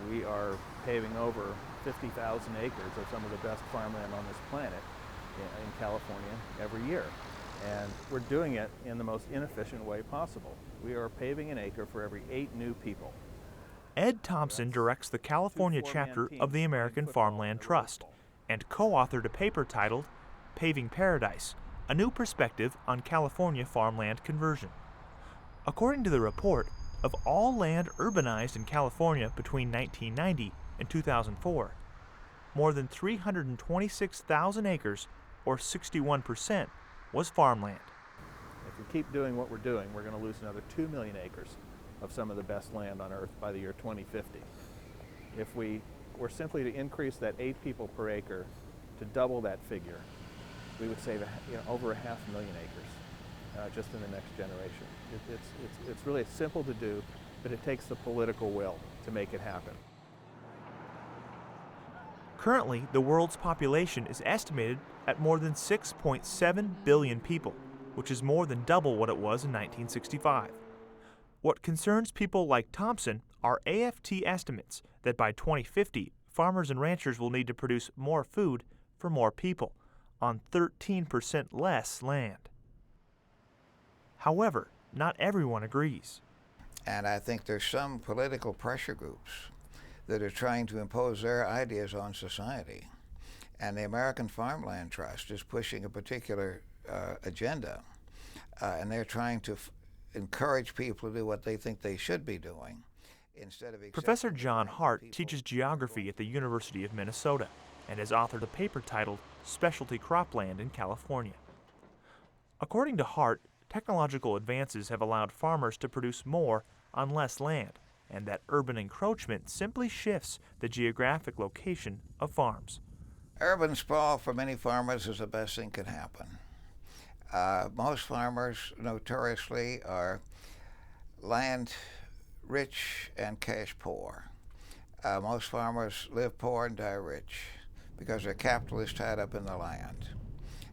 We are paving over 50,000 acres of some of the best farmland on this planet in California every year. And we're doing it in the most inefficient way possible. We are paving an acre for every 8 new people. Ed Thompson directs the California chapter of the American Farmland Trust and co-authored a paper titled Paving Paradise, a New Perspective on California Farmland Conversion. According to the report, of all land urbanized in California between 1990 and 2004, more than 326,000 acres, or 61%, was farmland. If we keep doing what we're doing, we're going to lose another 2 million acres of some of the best land on Earth by the year 2050. If we were simply to increase that 8 people per acre to double that figure, we would save over 500,000 acres just in the next generation. It's really simple to do, but it takes the political will to make it happen. Currently, the world's population is estimated at more than 6.7 billion people, which is more than double what it was in 1965. What concerns people like Thompson are AFT estimates that by 2050, farmers and ranchers will need to produce more food for more people on 13% less land. However, not everyone agrees. And I think there's some political pressure groups that are trying to impose their ideas on society. And the American Farmland Trust is pushing a particular agenda, and they're trying to encourage people to do what they think they should be doing instead of... Professor John Hart teaches geography at the University of Minnesota and has authored a paper titled Specialty Cropland in California. According to Hart, technological advances have allowed farmers to produce more on less land, and that urban encroachment simply shifts the geographic location of farms. Urban sprawl for many farmers is the best thing that could happen. Most farmers notoriously are land rich and cash poor. Most farmers live poor and die rich because their capital is tied up in the land.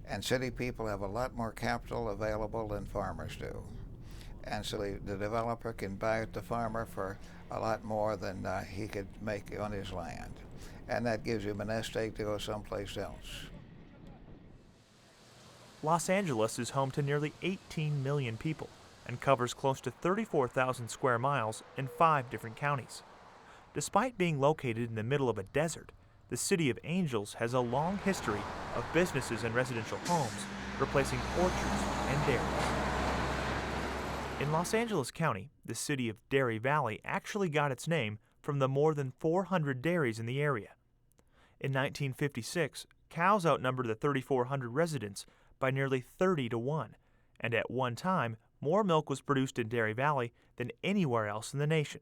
And city people have a lot more capital available than farmers do. And so the developer can buy the farmer for a lot more than he could make on his land. And that gives him a nest egg to go someplace else. Los Angeles is home to nearly 18 million people and covers close to 34,000 square miles in 5 different counties. Despite being located in the middle of a desert, the City of Angels has a long history of businesses and residential homes replacing orchards and dairies. In Los Angeles County, the city of Dairy Valley actually got its name from the more than 400 dairies in the area. In 1956, cows outnumbered the 3,400 residents by nearly 30-1, and at one time, more milk was produced in Dairy Valley than anywhere else in the nation.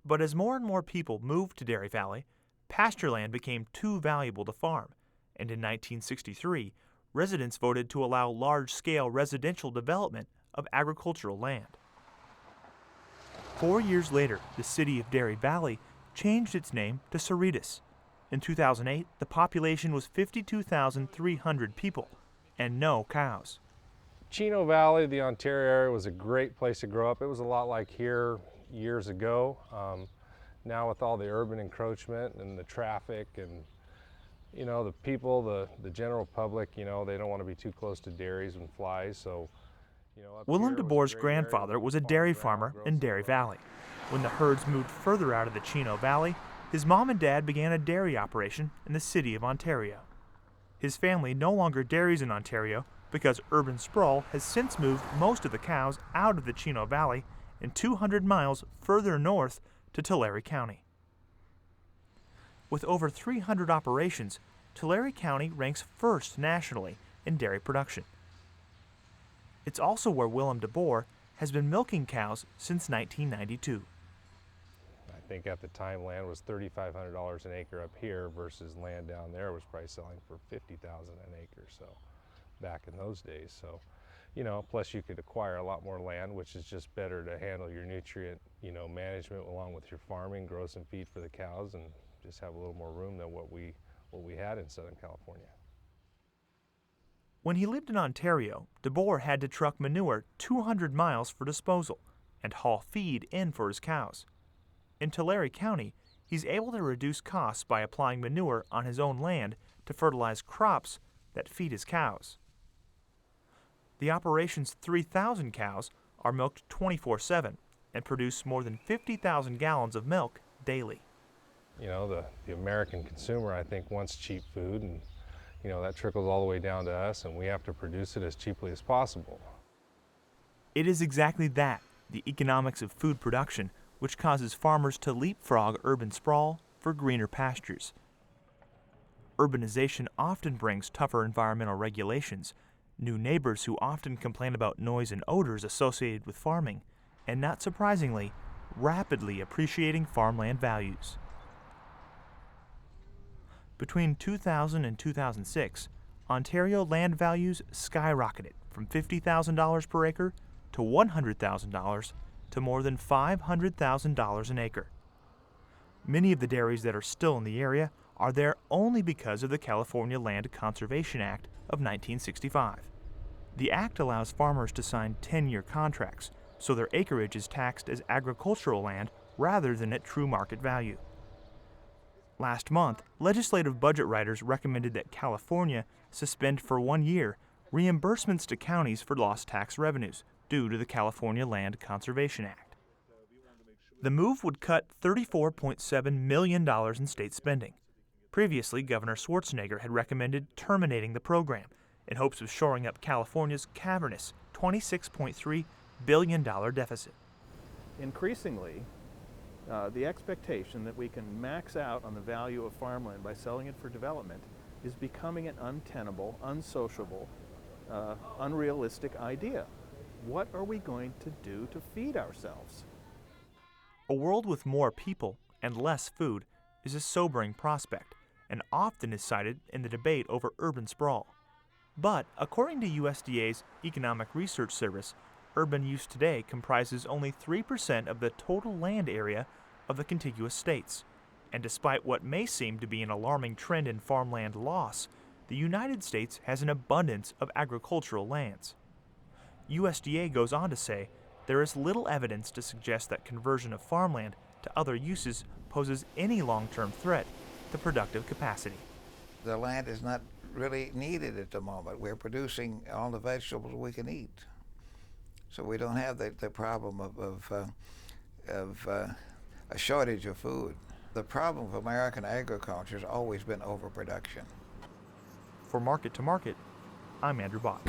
But as more and more people moved to Dairy Valley, pasture land became too valuable to farm, and in 1963, residents voted to allow large-scale residential development of agricultural land. 4 years later, the city of Dairy Valley changed its name to Cerritos. In 2008, the population was 52,300 people and no cows. Chino Valley, the Ontario area, was a great place to grow up. It was a lot like here years ago. Now with all the urban encroachment and the traffic and the people, the general public, they don't want to be too close to dairies and flies, so Willem DeBoer's grandfather was a dairy farmer in Dairy Valley. When the herds moved further out of the Chino Valley, his mom and dad began a dairy operation in the city of Ontario. His family no longer dairies in Ontario because urban sprawl has since moved most of the cows out of the Chino Valley and 200 miles further north to Tulare County. With over 300 operations, Tulare County ranks first nationally in dairy production. It's also where Willem DeBoer has been milking cows since 1992. I think at the time land was $3,500 an acre up here versus land down there was probably selling for $50,000 an acre, so back in those days. So, plus you could acquire a lot more land, which is just better to handle your nutrient, management along with your farming, grow some feed for the cows, and just have a little more room than what we had in Southern California. When he lived in Ontario, DeBoer had to truck manure 200 miles for disposal and haul feed in for his cows. In Tulare County, he's able to reduce costs by applying manure on his own land to fertilize crops that feed his cows. The operation's 3,000 cows are milked 24/7 and produce more than 50,000 gallons of milk daily. You know, the American consumer, I think, wants cheap food, and you know, that trickles all the way down to us, and we have to produce it as cheaply as possible. It is exactly that, the economics of food production, which causes farmers to leapfrog urban sprawl for greener pastures. Urbanization often brings tougher environmental regulations, new neighbors who often complain about noise and odors associated with farming, and not surprisingly, rapidly appreciating farmland values. Between 2000 and 2006, Ontario land values skyrocketed from $50,000 per acre to $100,000 to more than $500,000 an acre. Many of the dairies that are still in the area are there only because of the California Land Conservation Act of 1965. The act allows farmers to sign 10-year contracts, so their acreage is taxed as agricultural land rather than at true market value. Last month, legislative budget writers recommended that California suspend for 1 year reimbursements to counties for lost tax revenues due to the California Land Conservation Act. The move would cut $34.7 million in state spending. Previously, Governor Schwarzenegger had recommended terminating the program in hopes of shoring up California's cavernous $26.3 billion deficit. Increasingly, the expectation that we can max out on the value of farmland by selling it for development is becoming an untenable, unsociable, unrealistic idea. What are we going to do to feed ourselves? A world with more people and less food is a sobering prospect and often is cited in the debate over urban sprawl. But according to USDA's Economic Research Service, urban use today comprises only 3% of the total land area of the contiguous states. And despite what may seem to be an alarming trend in farmland loss, the United States has an abundance of agricultural lands. USDA goes on to say there is little evidence to suggest that conversion of farmland to other uses poses any long-term threat to productive capacity. The land is not really needed at the moment. We're producing all the vegetables we can eat. So we don't have the problem of a shortage of food. The problem of American agriculture has always been overproduction. For Market to Market, I'm Andrew Bott.